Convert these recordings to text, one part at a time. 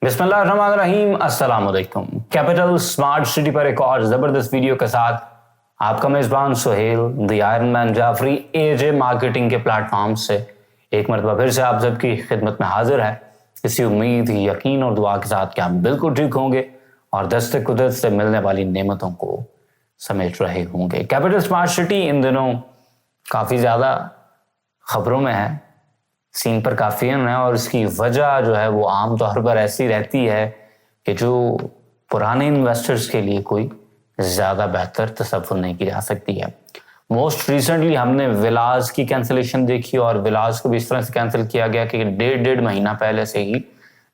बिस्मिल्लाहिर्रहमानिर्रहीम, अस्सलाम वालेकुम। कैपिटल स्मार्ट सिटी पर एक और जबरदस्त वीडियो के साथ आपका मेजबान Suhail the iron man Jafri AJ marketing के प्लेटफॉर्म से एक मरतबा फिर से आप सबकी खिदमत में हाजिर है, इसी उम्मीद, यकीन और दुआ के साथ कि आप बिल्कुल ठीक होंगे और दस्ते कुदरत से मिलने वाली नेमतों को समेट रहे होंगे। कैपिटल स्मार्ट सिटी इन दिनों काफ़ी ज़्यादा खबरों में है, सीन पर काफ़ी है और इसकी वजह जो है वो आम तौर पर ऐसी रहती है कि जो पुराने इन्वेस्टर्स के लिए कोई ज़्यादा बेहतर तसव्वुर नहीं की जा सकती है। मोस्ट रिसेंटली हमने विलास की कैंसिलेशन देखी और विलास को भी इस तरह से कैंसिल किया गया कि डेढ़ महीना पहले से ही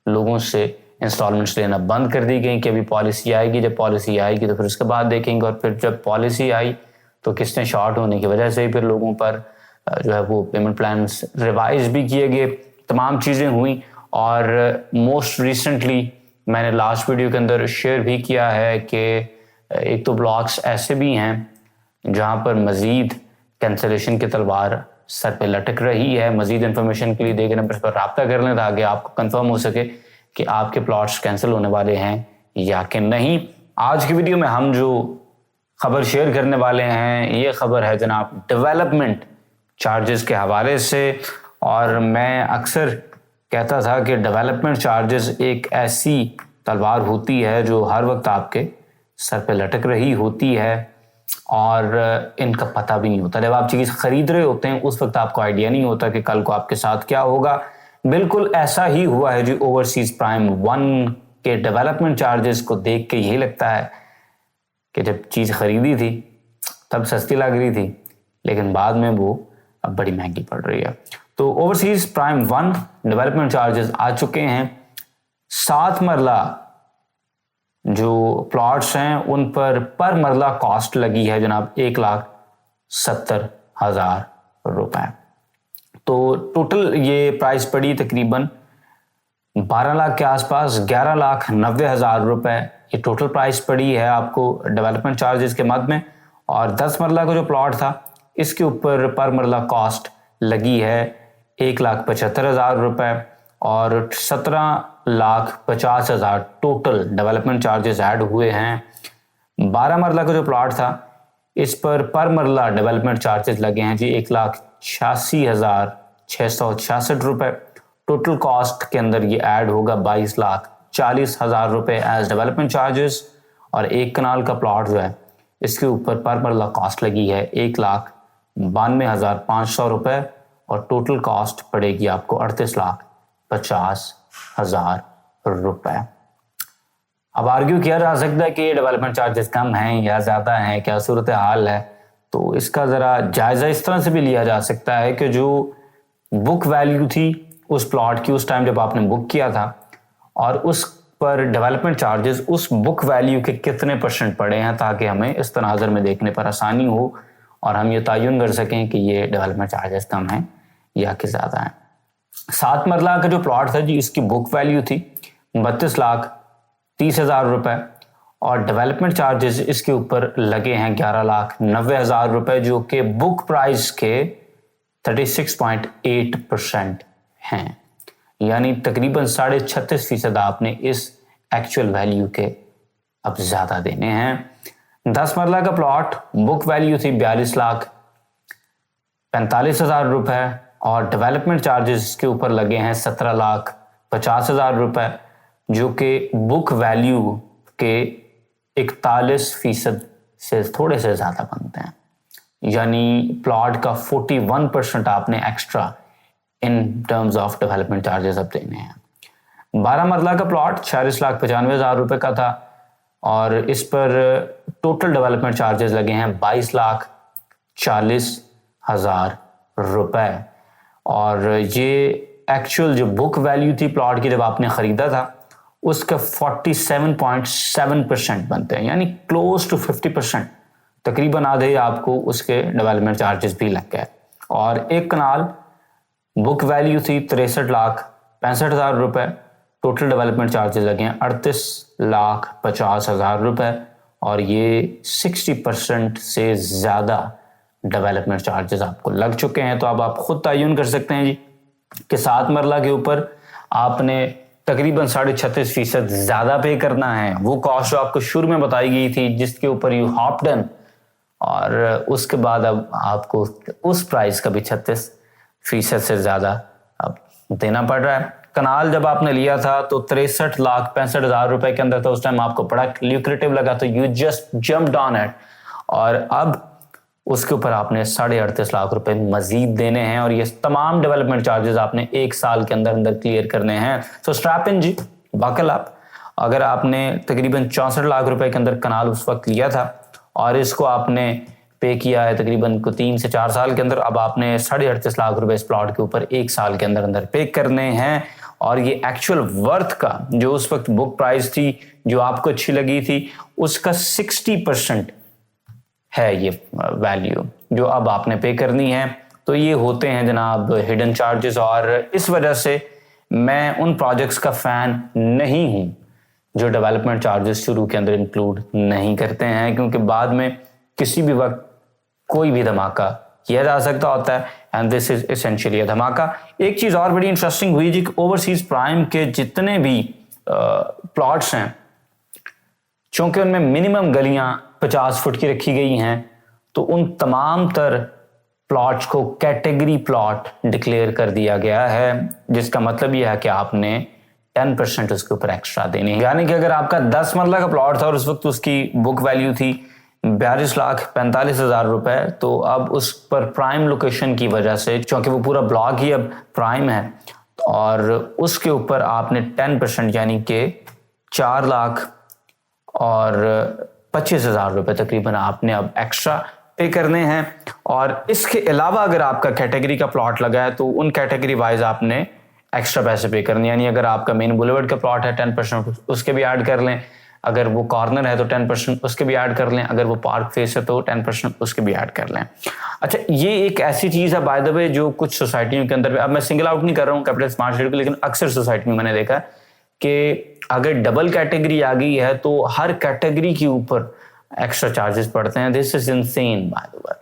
लोगों से इंस्टॉलमेंट्स लेना बंद कर दी गई कि अभी पॉलिसी आएगी, जब पॉलिसी आएगी तो फिर उसके बाद देखेंगे। और फिर जब पॉलिसी आई तो किस्तें शॉर्ट होने की वजह से ही फिर लोगों पर जो है वो पेमेंट प्लान्स रिवाइज भी किए गए, तमाम चीज़ें हुई। और मोस्ट रिसेंटली मैंने लास्ट वीडियो के अंदर शेयर भी किया है कि एक तो ब्लॉक्स ऐसे भी हैं जहां पर मज़ीद कैंसिलेशन की तलवार सर पे लटक रही है। मज़ीद इन्फॉर्मेशन के लिए देखे नंबर पर रब्ता कर लें ताकि आपको कंफर्म हो सके कि आपके प्लॉट्स कैंसिल होने वाले हैं या कि नहीं। आज की वीडियो में हम जो खबर शेयर करने वाले हैं ये खबर है जनाब डेवलपमेंट चार्जेस के हवाले से। और मैं अक्सर कहता था कि डेवलपमेंट चार्जेस एक ऐसी तलवार होती है जो हर वक्त आपके सर पे लटक रही होती है और इनका पता भी नहीं होता। जब आप चीज़ खरीद रहे होते हैं उस वक्त आपको आइडिया नहीं होता कि कल को आपके साथ क्या होगा। बिल्कुल ऐसा ही हुआ है जी ओवरसीज प्राइम 1 के डेवलपमेंट चार्जेस को देख के यही लगता है कि जब चीज़ खरीदी थी तब सस्ती लग रही थी, लेकिन बाद में वो अब बड़ी महंगी पड़ रही है। तो ओवरसीज प्राइम 1 डेवलपमेंट चार्जेस आ चुके हैं। 7 मरला जो प्लॉट्स हैं उन पर मरला कॉस्ट लगी है जनाब 1,70,000 रुपए। तो टोटल ये प्राइस पड़ी तकरीबन 12 लाख के आसपास, 11,90,000 रुपए ये टोटल प्राइस पड़ी है आपको डेवलपमेंट चार्जेस के मद में। और 10 मरला का जो प्लॉट था इसके ऊपर पर मरला कॉस्ट लगी है 1,75,000 रुपए और 17,50,000 टोटल डेवलपमेंट चार्जेस ऐड हुए हैं। 12 मरला का जो प्लॉट था इस पर मरला डेवलपमेंट चार्जेस लगे हैं जी 1,86,666 रुपए। टोटल कॉस्ट के अंदर ये ऐड होगा 22,40,000 रुपए एज डेवलपमेंट चार्जेस। और 1 कनाल का प्लॉट जो है इसके ऊपर पर मरला कॉस्ट लगी है 1,92,500 रुपए और टोटल कॉस्ट पड़ेगी आपको 38,50,000 रुपए। अब आर्ग्यू किया जा सकता है कि ये डेवलपमेंट चार्जेस कम हैं या ज़्यादा हैं, क्या सूरत हाल है। तो इसका ज़रा जायज़ा इस तरह से भी लिया जा सकता है कि जो बुक वैल्यू थी उस प्लॉट की उस टाइम जब आपने बुक किया था और उस पर डेवलपमेंट चार्जेस उस बुक वैल्यू के कितने % पड़े हैं, ताकि हमें इस तनाज़र में देखने पर आसानी हो और हम ये तयन कर सकें कि ये डेवलपमेंट चार्जेस कम हैं या कि ज़्यादा हैं। 7 मरला का जो प्लॉट था जी इसकी बुक वैल्यू थी 32,30,000 रुपए और डेवलपमेंट चार्जेस इसके ऊपर लगे हैं 11,90,000 रुपए, जो कि बुक प्राइस के 36.8% हैं। यानी तकरीबन 36.5% आपने इस एक्चुअल वैल्यू के अब ज़्यादा देने हैं। 10 मरला का प्लॉट बुक वैल्यू थी 42,45,000 रुपए और डेवलपमेंट चार्जेस के ऊपर लगे हैं 17,50,000 रुपए, जो कि बुक वैल्यू के 41% से थोड़े से ज़्यादा बनते हैं। यानी प्लॉट का 41% आपने extra in terms of development charges अब देने हैं। 12 मरला का प्लॉट 46,95,000 रुपए का था और इस पर टोटल डेवलपमेंट चार्जेस लगे हैं 22,40,000 रुपए और ये एक्चुअल जो बुक वैल्यू थी प्लॉट की जब आपने ख़रीदा था उसका 47.7% बनते हैं, यानी क्लोज टू 50%, तकरीबन आधे आपको उसके डेवलपमेंट चार्जेस भी लग गए। और 1 कनाल बुक वैल्यू थी 63,65,000 रुपए, टोटल डेवलपमेंट चार्जेस लगे हैं 38,50,000 रुपए और ये 60% से ज़्यादा डेवलपमेंट चार्जेस आपको लग चुके हैं। तो अब आप खुद तयन कर सकते हैं जी कि 7 मरला के ऊपर आपने तकरीबन 36.5% ज्यादा पे करना है। वो कॉस्ट जो आपको शुरू में बताई गई थी जिसके ऊपर यू हॉप्ड इन, और उसके बाद अब आपको उस प्राइस का भी 36% से ज्यादा अब देना पड़ रहा है। कनाल जब आपने लिया था तो 63,65,000 रुपए के अंदर था, उस टाइम आपको बड़ा ल्यूक्रेटिव लगा तो you just jumped on it, और अब उसके ऊपर आपने 38.5 लाख रुपए मजीद देने हैं, और ये तमाम डेवलपमेंट चार्जेस आपने 1 साल के अंदर अंदर क्लियर करने हैं। सो स्ट्रैप इन जी, बकल अप। अगर आपने तकरीबन 64 लाख रुपए के अंदर कनाल उस वक्त लिया था और इसको आपने पे किया है तकरीबन 3 से 4 साल के अंदर, अब आपने 38.5 लाख रुपए इस प्लॉट के ऊपर 1 साल के अंदर अंदर पे करने हैं। और ये एक्चुअल वर्थ का जो उस वक्त बुक प्राइस थी जो आपको अच्छी लगी थी उसका 60% है ये वैल्यू जो अब आपने पे करनी है। तो ये होते हैं जनाब हिडन चार्जेस, और इस वजह से मैं उन प्रोजेक्ट्स का फैन नहीं हूं जो डेवलपमेंट चार्जेस शुरू के अंदर इंक्लूड नहीं करते हैं, क्योंकि बाद में किसी भी वक्त कोई भी धमाका किया जा सकता होता है, एंड दिस इज एसेंशियली धमाका। एक चीज और बड़ी इंटरेस्टिंग हुई जी, ओवरसीज प्राइम के जितने भी प्लॉट्स हैं, चूंकि उनमें मिनिमम गलियां 50 फुट की रखी गई हैं, तो उन तमाम तर प्लॉट्स को कैटेगरी प्लॉट डिक्लेयर कर दिया गया है, जिसका मतलब यह है कि आपने 10% उसके ऊपर एक्स्ट्रा देने हैं। यानी कि अगर आपका 10 मरला का प्लॉट था और उस वक्त उसकी बुक वैल्यू थी 42,45,000 रुपए, तो अब उस पर प्राइम लोकेशन की वजह से, क्योंकि वो पूरा ब्लॉक ही अब प्राइम है, और उसके ऊपर आपने 10% यानी कि 4,25,000 रुपए तकरीबन आपने अब एक्स्ट्रा पे करने हैं। और इसके अलावा अगर आपका कैटेगरी का प्लॉट लगा है तो उन कैटेगरी वाइज आपने एक्स्ट्रा पैसे पे करने, यानी अगर आपका मेन बुलेवर्ड का प्लॉट है 10% उसके भी ऐड कर लें, अगर वो कॉर्नर है तो 10% उसके भी ऐड कर लें, अगर वो पार्क फेस है तो 10% उसके भी ऐड कर लें। अच्छा, ये एक ऐसी चीज है बाय द वे जो कुछ सोसाइटियों के अंदर, अब मैं सिंगल आउट नहीं कर रहा हूँ कैपिटल स्मार्ट सिटी को, लेकिन अक्सर सोसाइटी में मैंने देखा है कि अगर डबल कैटेगरी आ गई है तो हर कैटेगरी के ऊपर एक्स्ट्रा चार्जेस पड़ते हैं। This is insane by the way.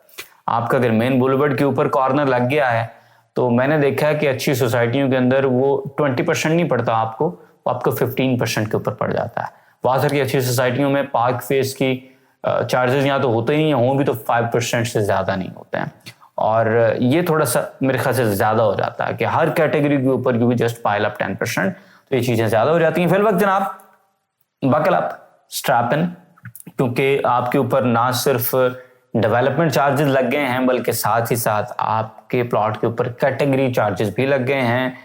आपका अगर मेन बुलेवर्ड के ऊपर कॉर्नर लग गया है तो मैंने देखा है कि अच्छी सोसाइटियों के अंदर वो 20% नहीं पड़ता आपको, वो आपको 15% के ऊपर पड़ जाता है। बहुत सारी अच्छी सोसाइटियों में पार्क फेस की चार्जेस यहाँ तो होते ही नहीं, हों भी तो 5% से ज्यादा नहीं होते हैं, और ये थोड़ा सा मेरे ख्याल से ज्यादा हो जाता है कि हर कैटेगरी के ऊपर यू जस्ट पाइल अप 10%, तो ये चीजें ज्यादा हो जाती हैं। फिर वक्त जनाब बकल अप, स्ट्रैप इन, क्योंकि आपके ऊपर ना सिर्फ डेवलपमेंट चार्जेस लग गए हैं बल्कि साथ ही साथ आपके प्लॉट के ऊपर कैटेगरी चार्जेस भी लग गए हैं,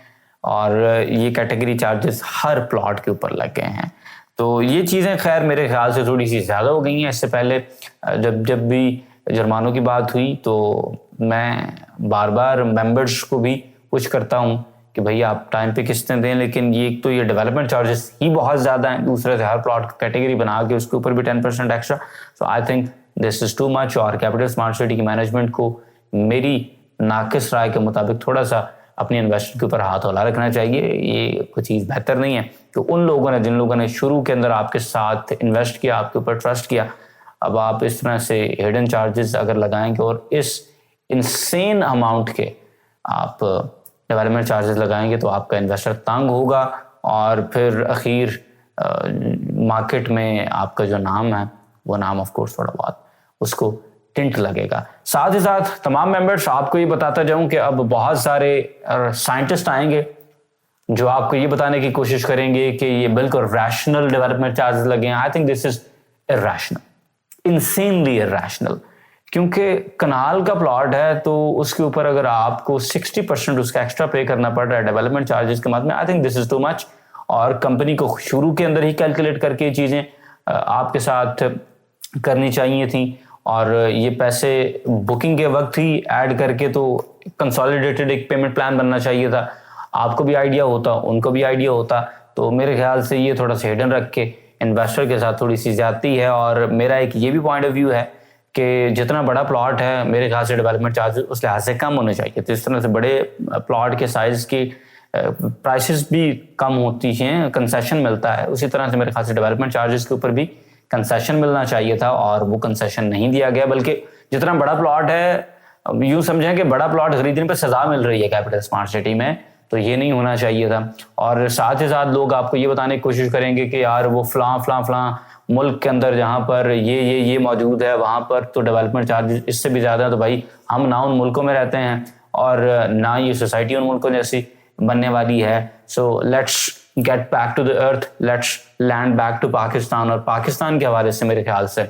और ये कैटेगरी चार्जेस हर प्लॉट के ऊपर लग गए हैं। तो ये चीज़ें खैर मेरे ख्याल से थोड़ी सी ज़्यादा हो गई हैं। इससे पहले जब भी जुर्मानों की बात हुई तो मैं बार बार मेंबर्स को भी कुछ करता हूँ कि भैया आप टाइम पे किस्तें दें, लेकिन ये एक तो ये डेवलपमेंट चार्जेस ही बहुत ज़्यादा हैं, दूसरे से हर प्लॉट कैटेगरी बना के उसके ऊपर भी 10% extra. So I think this is too much, और कैपिटल स्मार्ट सिटी की मैनेजमेंट को मेरी नाकिस राय के मुताबिक थोड़ा सा अपनी इन्वेस्टर के ऊपर हाथ हौला रखना चाहिए। ये कोई चीज़ बेहतर नहीं है कि उन लोगों ने जिन लोगों ने शुरू के अंदर आपके साथ इन्वेस्ट किया, आपके ऊपर ट्रस्ट किया, अब आप इस तरह से हिडन चार्जेस अगर लगाएंगे और इस इनसेन अमाउंट के आप डेवलपमेंट चार्जेस लगाएंगे तो आपका इन्वेस्टर तंग होगा, और फिर आखिर मार्केट में आपका जो नाम है वो नाम ऑफ कोर्स थोड़ा बहुत उसको टिंट लगेगा। साथ ही साथ तमाम मेंबर्स आपको ये बताता जाऊं कि अब बहुत सारे साइंटिस्ट आएंगे जो आपको ये बताने की कोशिश करेंगे कि ये बिल्कुल रैशनल डेवलपमेंट चार्जेस लगे हैं। I think this is irrational, insanely irrational, क्योंकि कनाल का प्लॉट है तो उसके ऊपर अगर आपको 60% उसका एक्स्ट्रा पे करना पड़ रहा है डेवलपमेंट चार्जेस के बाद में, I think this is too much. और कंपनी को शुरू के अंदर ही कैलकुलेट करके ये चीजें आपके साथ करनी चाहिए थी, और ये पैसे बुकिंग के वक्त ही ऐड करके तो कंसोलिडेटेड एक पेमेंट प्लान बनना चाहिए था। आपको भी आइडिया होता, उनको भी आइडिया होता, तो मेरे ख्याल से ये थोड़ा सा हिडन रख के इन्वेस्टर के साथ थोड़ी सी ज्यादती है। और मेरा एक ये भी पॉइंट ऑफ व्यू है कि जितना बड़ा प्लॉट है मेरे ख्याल से डेवलपमेंट चार्जेस उस लिहाज से कम होने चाहिए। तो इस तरह से बड़े प्लॉट के साइज की प्राइसेस भी कम होती हैं, कंसेशन मिलता है, उसी तरह से मेरे ख्याल से डेवलपमेंट चार्जेस के ऊपर भी कंसेशन मिलना चाहिए था, और वो कंसेशन नहीं दिया गया। बल्कि जितना बड़ा प्लॉट है, यूं समझें कि बड़ा प्लॉट खरीदने पर सजा मिल रही है कैपिटल स्मार्ट सिटी में, तो ये नहीं होना चाहिए था। और साथ ही साथ लोग आपको ये बताने की कोशिश करेंगे कि यार वो फलां मुल्क के अंदर जहाँ पर ये मौजूद है वहाँ पर तो डेवलपमेंट चार्जेस इससे भी ज़्यादा है। तो भाई हम ना उन मुल्कों में रहते हैं और ना ये सोसाइटी उन मुल्कों जैसी बनने वाली है। So let's get back to the earth, let's land back to Pakistan. और पाकिस्तान के हवाले से मेरे ख्याल से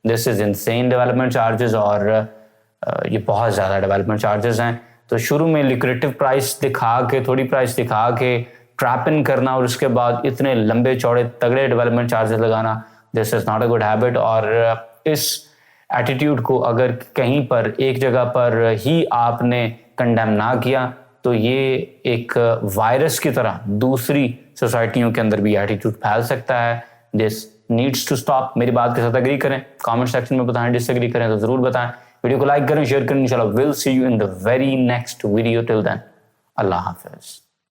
this is insane development charges, और ये बहुत ज़्यादा डेवलपमेंट चार्जेस हैं। तो शुरू में लिक्रेटिव प्राइस दिखा के, थोड़ी प्राइस दिखा के ट्रैप इन करना और उसके बाद इतने लंबे चौड़े तगड़े डेवलपमेंट चार्जेस लगाना, this is not a good habit. और इस एटीट्यूड को अगर कहीं पर एक जगह पर ही आपने कंडेम ना किया तो ये एक वायरस की तरह दूसरी सोसाइटियों के अंदर भी एटीट्यूड फैल सकता है। This needs to stop. मेरी बात के साथ एग्री करें, कमेंट सेक्शन में बताएं, डिसएग्री करें तो जरूर बताएं। वीडियो को लाइक करें, शेयर करें। इंशाल्लाह will see you in the very next video. Till then अल्लाह हाफिज।